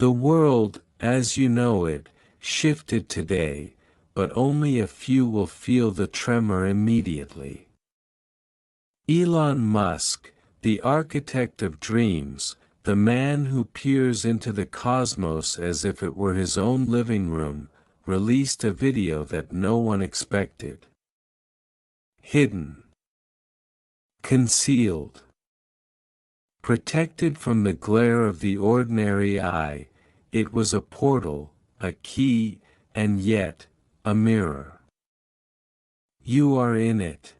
The world, as you know it, shifted today, but only a few will feel the tremor immediately. Elon Musk, the architect of dreams, the man who peers into the cosmos as if it were his own living room, released a video that no one expected. Hidden. Concealed. Protected from the glare of the ordinary eye, it was a portal, a key, and yet, a mirror. You are in it.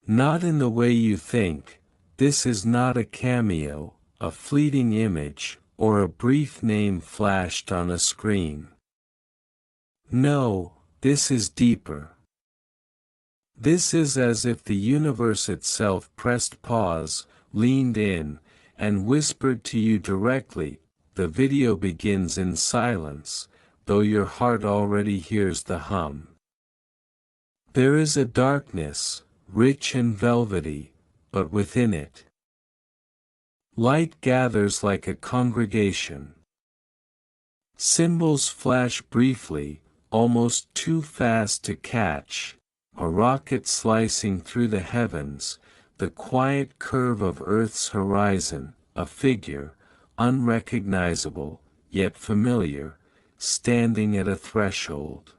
Not in the way you think. This is not a cameo, a fleeting image, or a brief name flashed on a screen. No, this is deeper. This is as if the universe itself pressed pause, leaned in, and whispered to you directly. The video begins in silence, though your heart already hears the hum. There is a darkness, rich and velvety, but within it, light gathers like a congregation. Symbols flash briefly, almost too fast to catch, a rocket slicing through the heavens, the quiet curve of Earth's horizon, a figure, unrecognizable, yet familiar, standing at a threshold.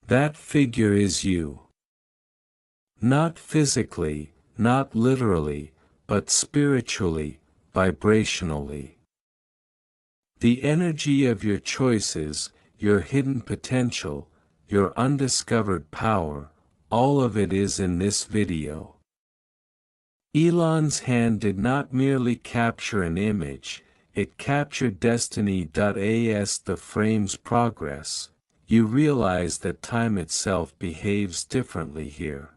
That figure is you. Not physically, not literally, but spiritually, vibrationally. The energy of your choices, your hidden potential, your undiscovered power, all of it is in this video. Elon's hand did not merely capture an image, it captured destiny. As the frame's progress, you realize that time itself behaves differently here.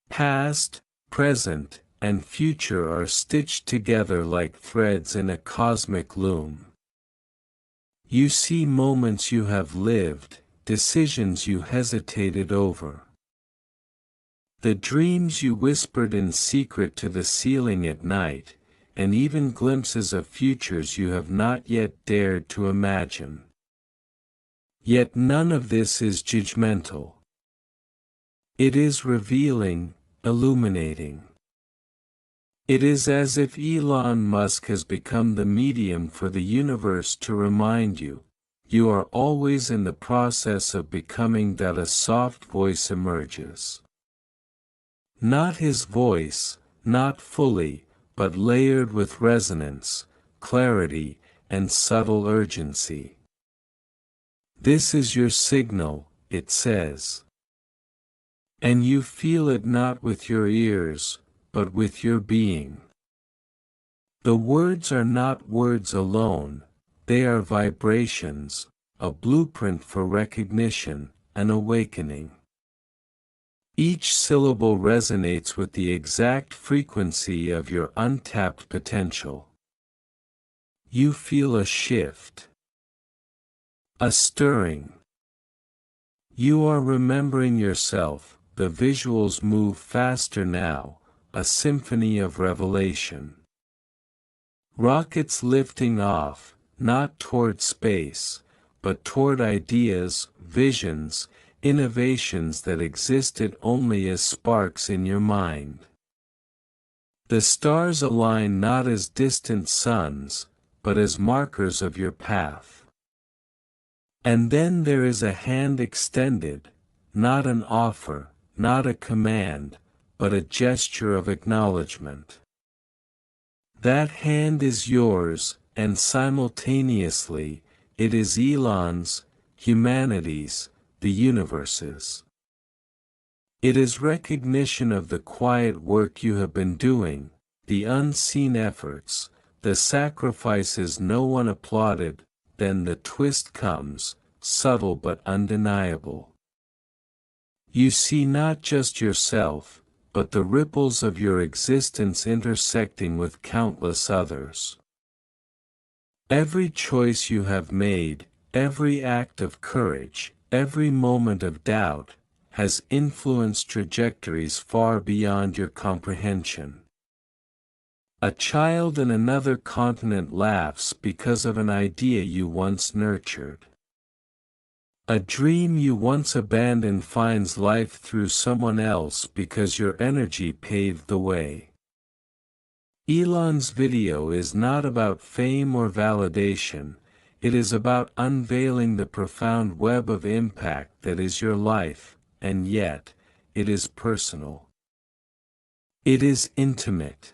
Past, present, and future are stitched together like threads in a cosmic loom. You see moments you have lived, decisions you hesitated over. The dreams you whispered in secret to the ceiling at night, and even glimpses of futures you have not yet dared to imagine. Yet none of this is judgmental. It is revealing, illuminating. It is as if Elon Musk has become the medium for the universe to remind you, you are always in the process of becoming. A soft voice emerges. Not his voice, not fully, but layered with resonance, clarity, and subtle urgency. This is your signal, it says. And you feel it not with your ears, but with your being. The words are not words alone, they are vibrations, a blueprint for recognition, an awakening. Each syllable resonates with the exact frequency of your untapped potential. You feel a shift. A stirring. You are remembering yourself, the visuals move faster now, a symphony of revelation. Rockets lifting off, not toward space, but toward ideas, visions, innovations that existed only as sparks in your mind. The stars align not as distant suns, but as markers of your path. And then there is a hand extended, not an offer, not a command, but a gesture of acknowledgement. That hand is yours, and simultaneously, it is Elon's, humanity's, the universe's. It is recognition of the quiet work you have been doing, the unseen efforts, the sacrifices no one applauded. Then the twist comes, subtle but undeniable. You see not just yourself, but the ripples of your existence intersecting with countless others. Every choice you have made, every act of courage, every moment of doubt, has influenced trajectories far beyond your comprehension. A child in another continent laughs because of an idea you once nurtured. A dream you once abandoned finds life through someone else because your energy paved the way. Elon's video is not about fame or validation, it is about unveiling the profound web of impact that is your life, and yet, it is personal. It is intimate.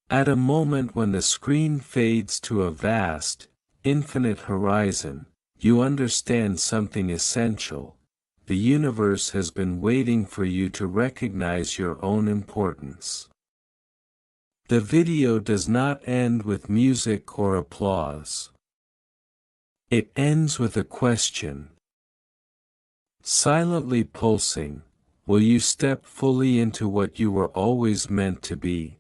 At a moment when the screen fades to a vast, infinite horizon, you understand something essential. The universe has been waiting for you to recognize your own importance. The video does not end with music or applause. It ends with a question. Silently pulsing, will you step fully into what you were always meant to be?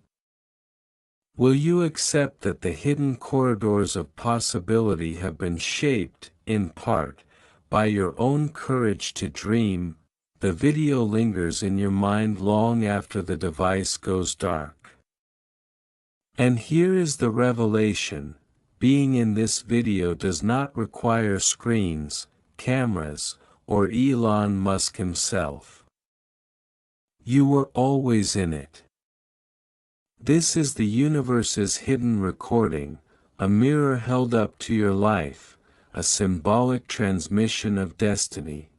Will you accept that the hidden corridors of possibility have been shaped, in part, by your own courage to dream? The video lingers in your mind long after the device goes dark. And here is the revelation: being in this video does not require screens, cameras, or Elon Musk himself. You were always in it. This is the universe's hidden recording, a mirror held up to your life, a symbolic transmission of destiny.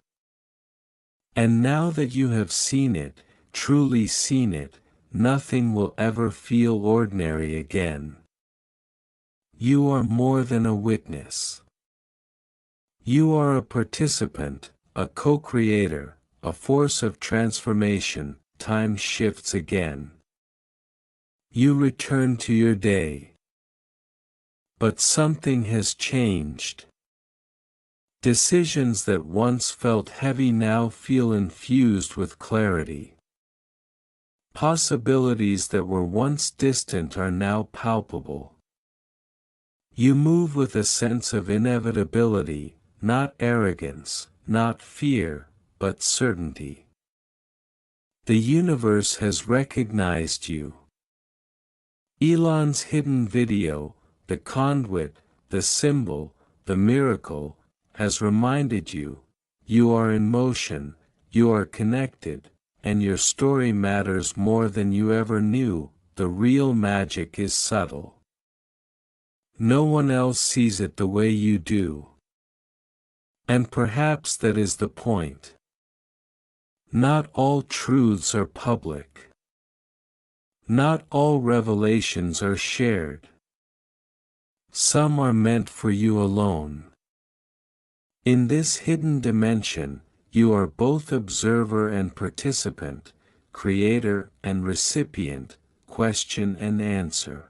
And now that you have seen it, truly seen it, nothing will ever feel ordinary again. You are more than a witness. You are a participant, a co-creator, a force of transformation. Time shifts again. You return to your day. But something has changed. Decisions that once felt heavy now feel infused with clarity. Possibilities that were once distant are now palpable. You move with a sense of inevitability, not arrogance, not fear, but certainty. The universe has recognized you. Elon's hidden video, the conduit, the symbol, the miracle, has reminded you, you are in motion, you are connected, and your story matters more than you ever knew. The real magic is subtle. No one else sees it the way you do. And perhaps that is the point. Not all truths are public. Not all revelations are shared. Some are meant for you alone. In this hidden dimension, you are both observer and participant, creator and recipient, question and answer.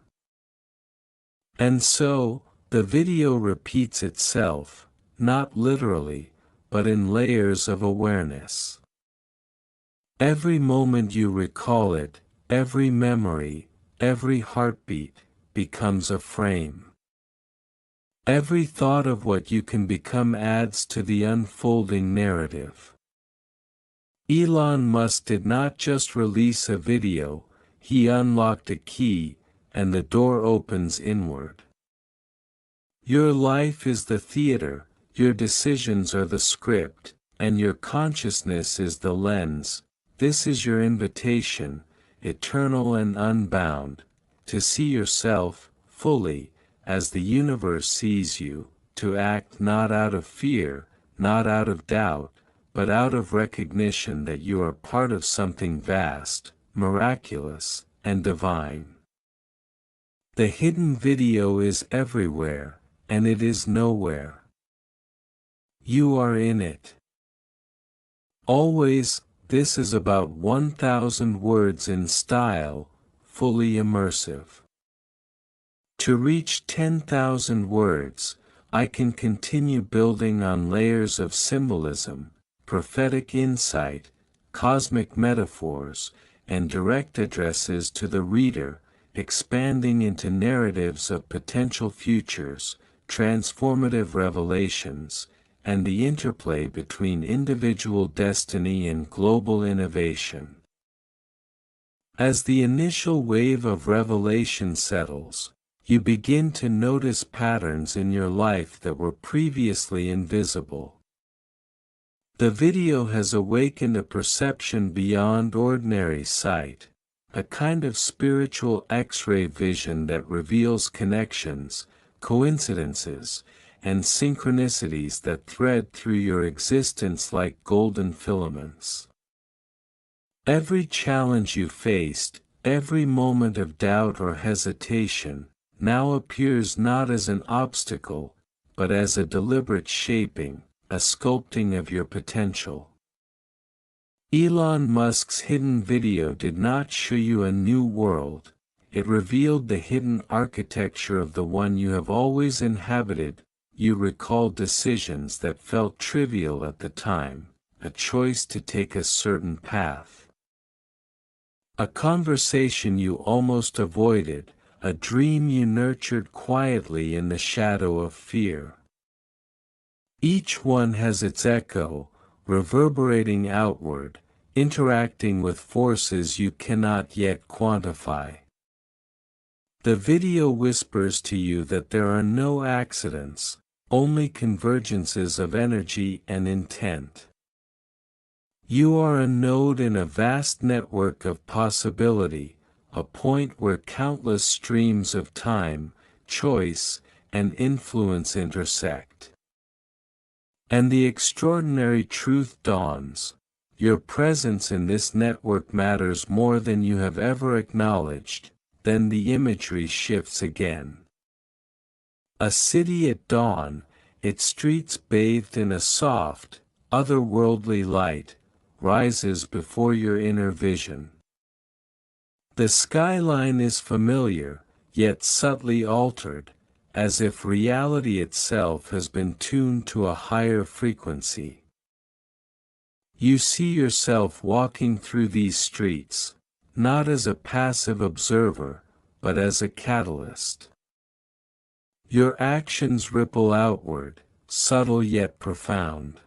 And so, the video repeats itself, not literally, but in layers of awareness. Every moment you recall it, every memory, every heartbeat, becomes a frame. Every thought of what you can become adds to the unfolding narrative. Elon Musk did not just release a video, he unlocked a key, and the door opens inward. Your life is the theater, your decisions are the script, and your consciousness is the lens. This is your invitation, eternal and unbound, to see yourself, fully, as the universe sees you, to act not out of fear, not out of doubt, but out of recognition that you are part of something vast, miraculous, and divine. The hidden video is everywhere, and it is nowhere. You are in it. Always. This is about 1,000 words in style, fully immersive. To reach 10,000 words, I can continue building on layers of symbolism, prophetic insight, cosmic metaphors, and direct addresses to the reader, expanding into narratives of potential futures, transformative revelations, and the interplay between individual destiny and global innovation. As the initial wave of revelation settles, you begin to notice patterns in your life that were previously invisible. The video has awakened a perception beyond ordinary sight, a kind of spiritual X-ray vision that reveals connections, coincidences, and synchronicities that thread through your existence like golden filaments. Every challenge you faced, every moment of doubt or hesitation, now appears not as an obstacle, but as a deliberate shaping, a sculpting of your potential. Elon Musk's hidden video did not show you a new world, it revealed the hidden architecture of the one you have always inhabited. You recall decisions that felt trivial at the time, a choice to take a certain path. A conversation you almost avoided, a dream you nurtured quietly in the shadow of fear. Each one has its echo, reverberating outward, interacting with forces you cannot yet quantify. The video whispers to you that there are no accidents, only convergences of energy and intent. You are a node in a vast network of possibility, a point where countless streams of time, choice, and influence intersect. And the extraordinary truth dawns: your presence in this network matters more than you have ever acknowledged. Then the imagery shifts again. A city at dawn, its streets bathed in a soft, otherworldly light, rises before your inner vision. The skyline is familiar, yet subtly altered, as if reality itself has been tuned to a higher frequency. You see yourself walking through these streets, not as a passive observer, but as a catalyst. Your actions ripple outward, subtle yet profound.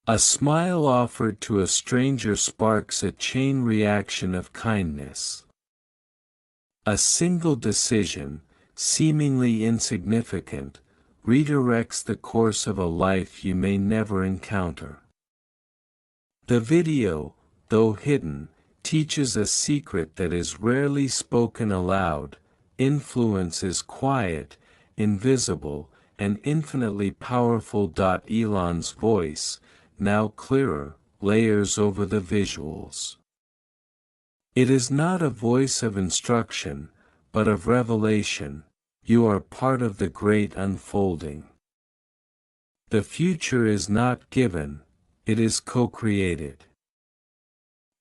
A smile offered to a stranger sparks a chain reaction of kindness. A single decision, seemingly insignificant, redirects the course of a life you may never encounter. The video, though hidden, teaches a secret that is rarely spoken aloud. Influence is quiet, invisible, and infinitely powerful. Elon's voice, now clearer, layers over the visuals. It is not a voice of instruction, but of revelation. You are part of the great unfolding. The future is not given, it is co-created.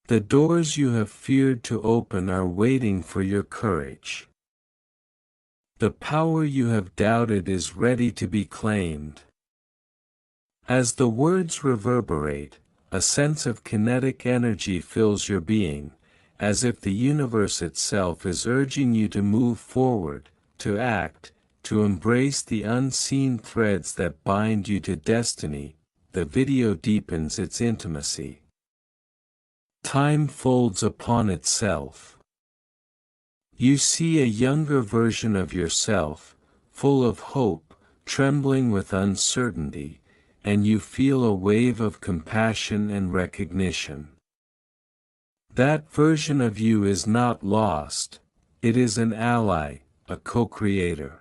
The doors you have feared to open are waiting for your courage. The power you have doubted is ready to be claimed. As the words reverberate, a sense of kinetic energy fills your being, as if the universe itself is urging you to move forward, to act, to embrace the unseen threads that bind you to destiny. The video deepens its intimacy. Time folds upon itself. You see a younger version of yourself, full of hope, trembling with uncertainty, and you feel a wave of compassion and recognition. That version of you is not lost, it is an ally, a co-creator.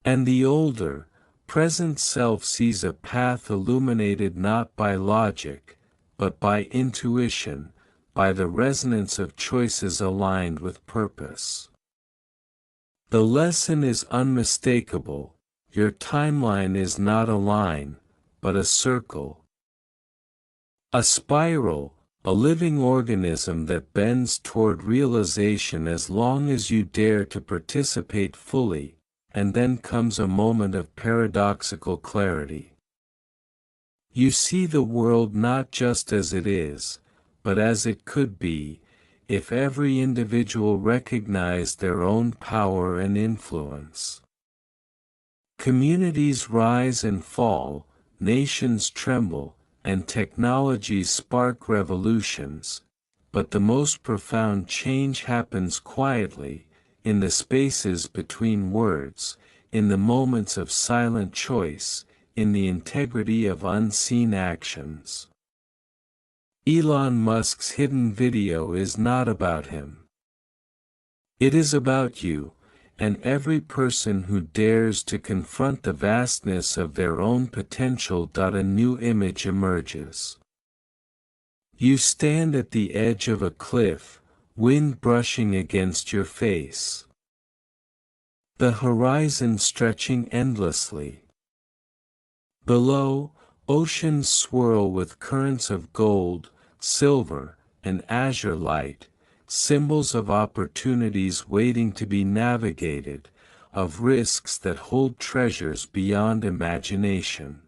And the older, present self sees a path illuminated not by logic, but by intuition, by the resonance of choices aligned with purpose. The lesson is unmistakable: your timeline is not a line, but a circle. A spiral, a living organism that bends toward realization as long as you dare to participate fully, and then comes a moment of paradoxical clarity. You see the world not just as it is, but as it could be, if every individual recognized their own power and influence. Communities rise and fall, nations tremble, and technologies spark revolutions, but the most profound change happens quietly, in the spaces between words, in the moments of silent choice, in the integrity of unseen actions. Elon Musk's hidden video is not about him. It is about you, and every person who dares to confront the vastness of their own potential. A new image emerges. You stand at the edge of a cliff, wind brushing against your face. The horizon stretching endlessly. Below, oceans swirl with currents of gold, silver, and azure light, symbols of opportunities waiting to be navigated, of risks that hold treasures beyond imagination.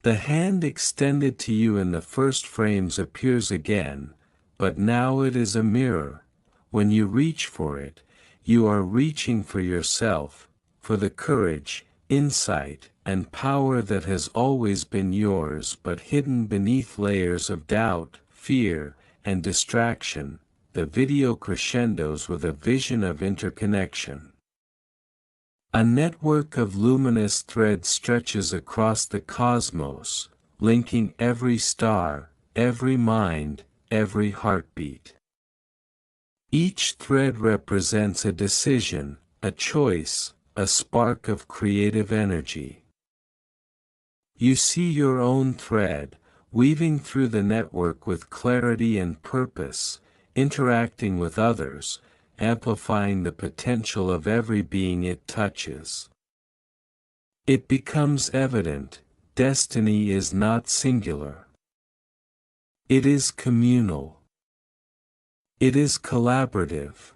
The hand extended to you in the first frames appears again, but now it is a mirror. When you reach for it, you are reaching for yourself, for the courage, insight, and power that has always been yours but hidden beneath layers of doubt, fear, and distraction. The video crescendos with a vision of interconnection. A network of luminous threads stretches across the cosmos, linking every star, every mind, every heartbeat. Each thread represents a decision, a choice, a spark of creative energy. You see your own thread, weaving through the network with clarity and purpose, interacting with others, amplifying the potential of every being it touches. It becomes evident, destiny is not singular. It is communal. It is collaborative.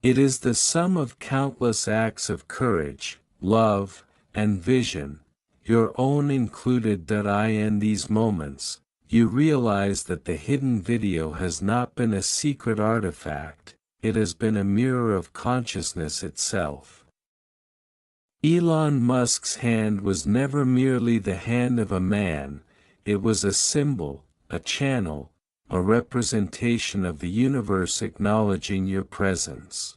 It is the sum of countless acts of courage, love, and vision, your own included. In these moments, you realize that the hidden video has not been a secret artifact, it has been a mirror of consciousness itself. Elon Musk's hand was never merely the hand of a man, it was a symbol, a channel, a representation of the universe acknowledging your presence.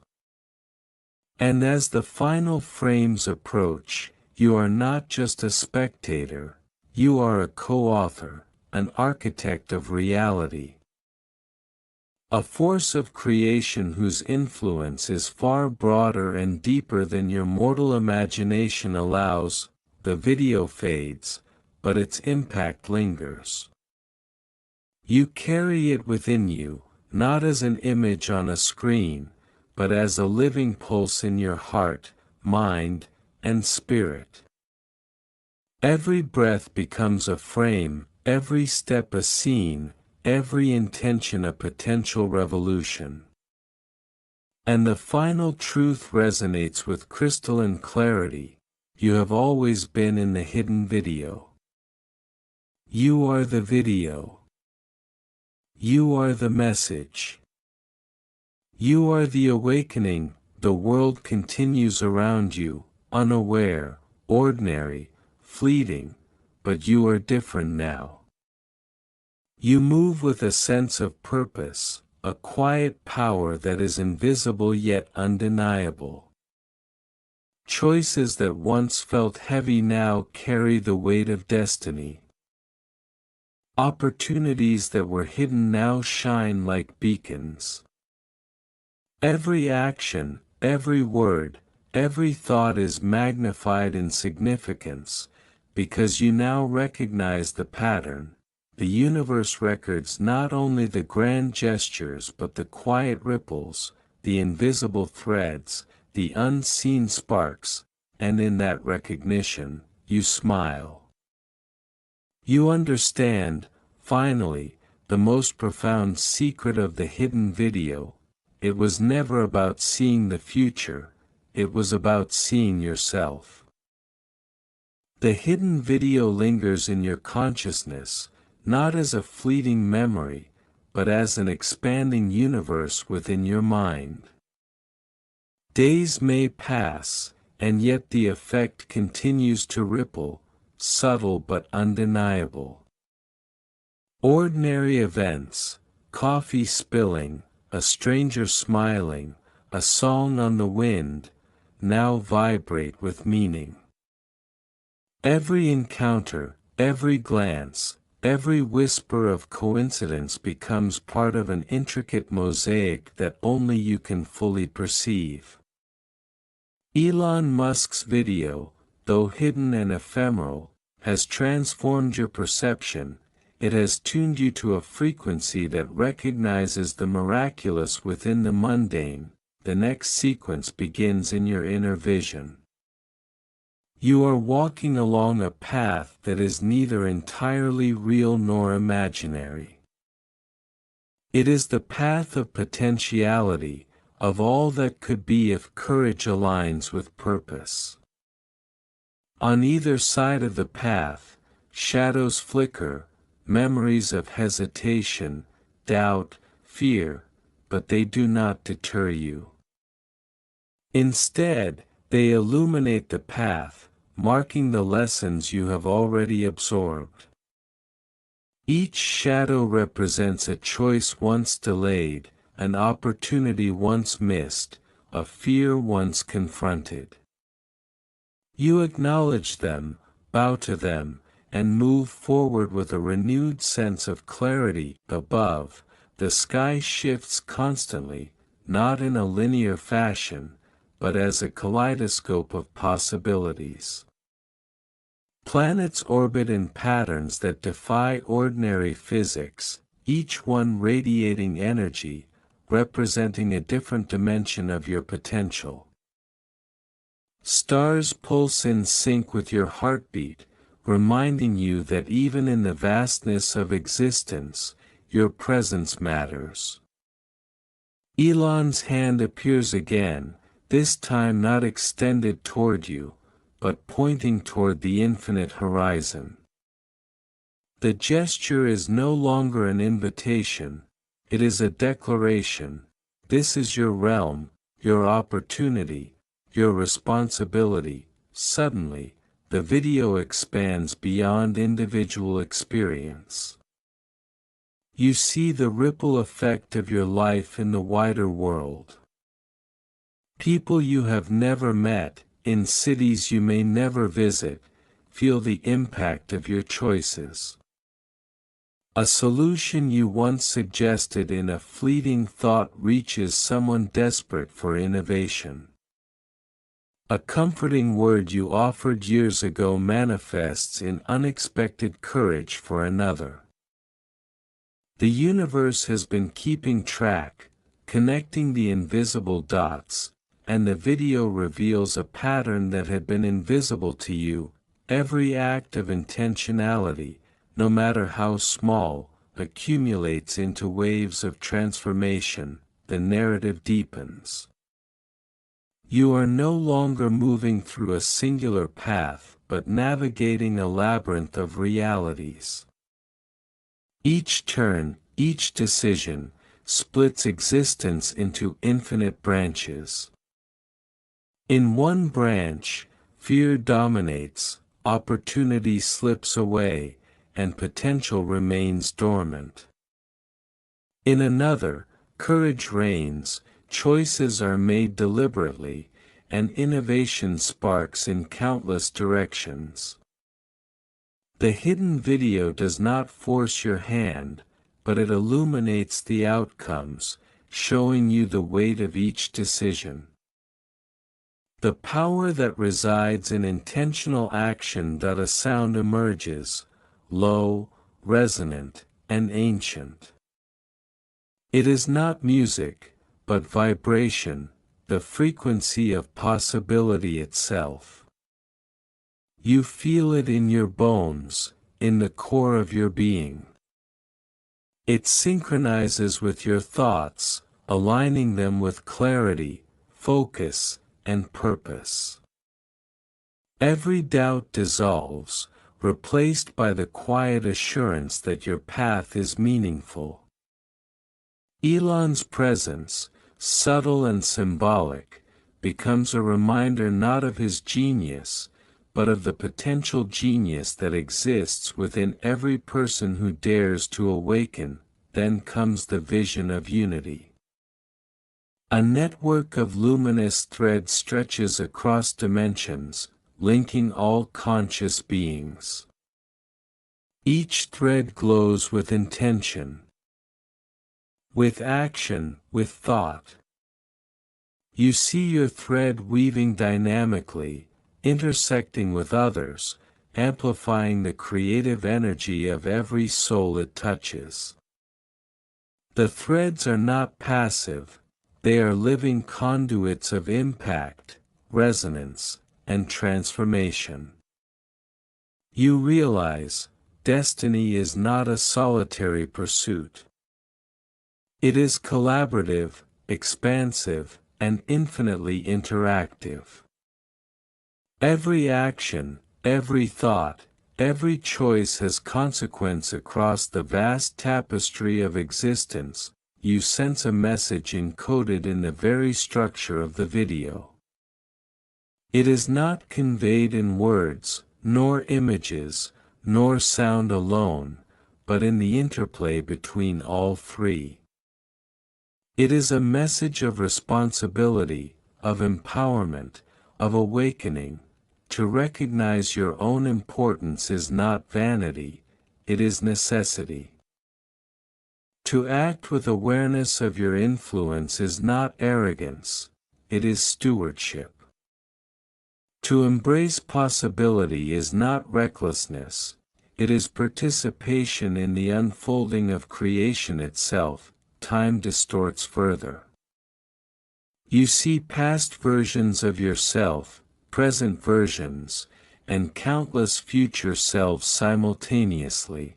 And as the final frames approach, you are not just a spectator, you are a co-author, an architect of reality. A force of creation whose influence is far broader and deeper than your mortal imagination allows. The video fades, but its impact lingers. You carry it within you, not as an image on a screen, but as a living pulse in your heart, mind, and spirit. Every breath becomes a frame, every step a scene, every intention a potential revolution. And the final truth resonates with crystalline clarity: you have always been in the hidden video. You are the video. You are the message. You are the awakening. The world continues around you, unaware, ordinary, fleeting, but you are different now. You move with a sense of purpose, a quiet power that is invisible yet undeniable. Choices that once felt heavy now carry the weight of destiny. Opportunities that were hidden now shine like beacons. Every action, every word, every thought is magnified in significance, because you now recognize the pattern. The universe records not only the grand gestures but the quiet ripples, the invisible threads, the unseen sparks, and in that recognition, you smile. You understand, finally, the most profound secret of the hidden video. It was never about seeing the future, it was about seeing yourself. The hidden video lingers in your consciousness, not as a fleeting memory, but as an expanding universe within your mind. Days may pass, and yet the effect continues to ripple, subtle but undeniable. Ordinary events, coffee spilling, a stranger smiling, a song on the wind, now vibrate with meaning. Every encounter, every glance, every whisper of coincidence becomes part of an intricate mosaic that only you can fully perceive. Elon Musk's video, though hidden and ephemeral, has transformed your perception. It has tuned you to a frequency that recognizes the miraculous within the mundane. The next sequence begins in your inner vision. You are walking along a path that is neither entirely real nor imaginary. It is the path of potentiality, of all that could be if courage aligns with purpose. On either side of the path, shadows flicker, memories of hesitation, doubt, fear, but they do not deter you. Instead, they illuminate the path, marking the lessons you have already absorbed. Each shadow represents a choice once delayed, an opportunity once missed, a fear once confronted. You acknowledge them, bow to them, and move forward with a renewed sense of clarity. Above, the sky shifts constantly, not in a linear fashion, but as a kaleidoscope of possibilities. Planets orbit in patterns that defy ordinary physics, each one radiating energy, representing a different dimension of your potential. Stars pulse in sync with your heartbeat, reminding you that even in the vastness of existence, your presence matters. Elon's hand appears again, this time not extended toward you, but pointing toward the infinite horizon. The gesture is no longer an invitation, it is a declaration. This is your realm, your opportunity, your responsibility. Suddenly, the video expands beyond individual experience. You see the ripple effect of your life in the wider world. People you have never met, in cities you may never visit, feel the impact of your choices. A solution you once suggested in a fleeting thought reaches someone desperate for innovation. A comforting word you offered years ago manifests in unexpected courage for another. The universe has been keeping track, connecting the invisible dots, and the video reveals a pattern that had been invisible to you. Every act of intentionality, no matter how small, accumulates into waves of transformation. The narrative deepens. You are no longer moving through a singular path, but navigating a labyrinth of realities. Each turn, each decision, splits existence into infinite branches. In one branch, fear dominates, opportunity slips away, and potential remains dormant. In another, courage reigns, choices are made deliberately, and innovation sparks in countless directions. The hidden video does not force your hand, but it illuminates the outcomes, showing you the weight of each decision. The power that resides in intentional action. A sound emerges, low, resonant, and ancient. It is not music, but vibration, the frequency of possibility itself. You feel it in your bones, in the core of your being. It synchronizes with your thoughts, aligning them with clarity, focus, and purpose. Every doubt dissolves, replaced by the quiet assurance that your path is meaningful. Elon's presence, subtle and symbolic, becomes a reminder not of his genius, but of the potential genius that exists within every person who dares to awaken. Then comes the vision of unity. A network of luminous threads stretches across dimensions, linking all conscious beings. Each thread glows with intention, with action, with thought. You see your thread weaving dynamically, intersecting with others, amplifying the creative energy of every soul it touches. The threads are not passive, they are living conduits of impact, resonance, and transformation. You realize, destiny is not a solitary pursuit. It is collaborative, expansive, and infinitely interactive. Every action, every thought, every choice has consequence across the vast tapestry of existence. You sense a message encoded in the very structure of the video. It is not conveyed in words, nor images, nor sound alone, but in the interplay between all three. It is a message of responsibility, of empowerment, of awakening. To recognize your own importance is not vanity, it is necessity. To act with awareness of your influence is not arrogance, it is stewardship. To embrace possibility is not recklessness, it is participation in the unfolding of creation itself. Time distorts further. You see past versions of yourself, present versions, and countless future selves simultaneously.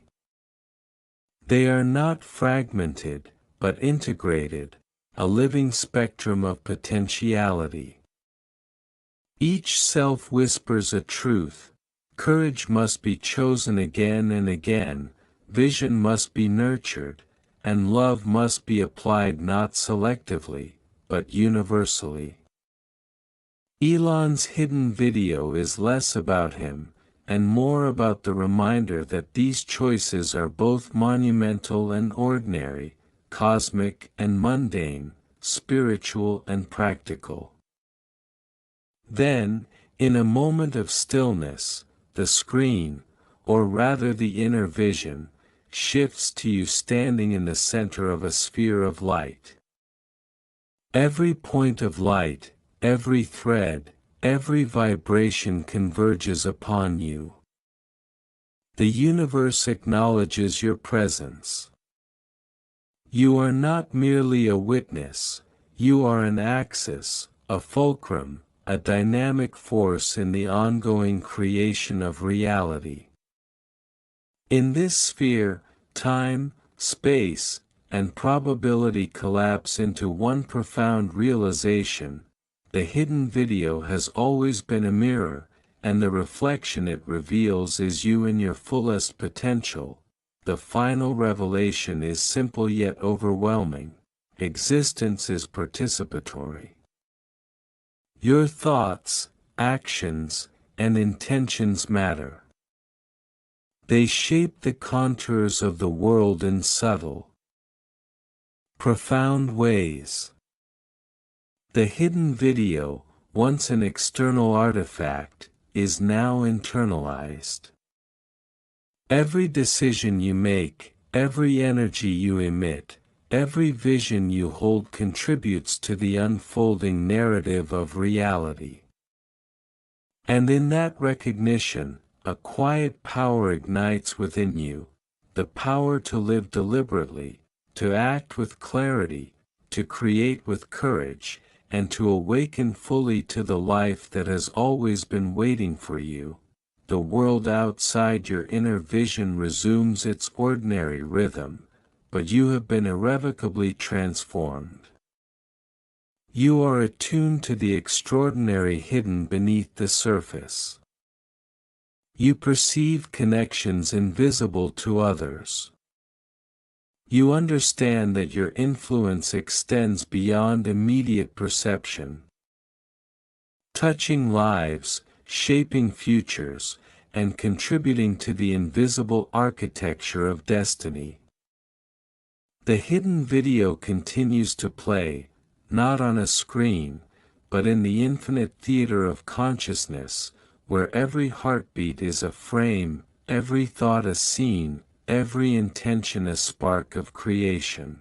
They are not fragmented, but integrated, a living spectrum of potentiality. Each self whispers a truth. Courage must be chosen again and again, vision must be nurtured, and love must be applied not selectively, but universally. Elon's hidden video is less about him, and more about the reminder that these choices are both monumental and ordinary, cosmic and mundane, spiritual and practical. Then, in a moment of stillness, the screen, or rather the inner vision, shifts to you standing in the center of a sphere of light. Every point of light, every thread, every vibration converges upon you. The universe acknowledges your presence. You are not merely a witness, you are an axis, a fulcrum, a dynamic force in the ongoing creation of reality. In this sphere, time, space, and probability collapse into one profound realization. The hidden video has always been a mirror, and the reflection it reveals is you in your fullest potential. The final revelation is simple yet overwhelming. Existence is participatory. Your thoughts, actions, and intentions matter. They shape the contours of the world in subtle, profound ways. The hidden video, once an external artifact, is now internalized. Every decision you make, every energy you emit, every vision you hold contributes to the unfolding narrative of reality. And in that recognition, a quiet power ignites within you, the power to live deliberately, to act with clarity, to create with courage, and to awaken fully to the life that has always been waiting for you. The world outside your inner vision resumes its ordinary rhythm, but you have been irrevocably transformed. You are attuned to the extraordinary hidden beneath the surface. You perceive connections invisible to others. You understand that your influence extends beyond immediate perception. Touching lives, shaping futures, and contributing to the invisible architecture of destiny. The hidden video continues to play, not on a screen, but in the infinite theater of consciousness, where every heartbeat is a frame, every thought a scene, every intention a spark of creation.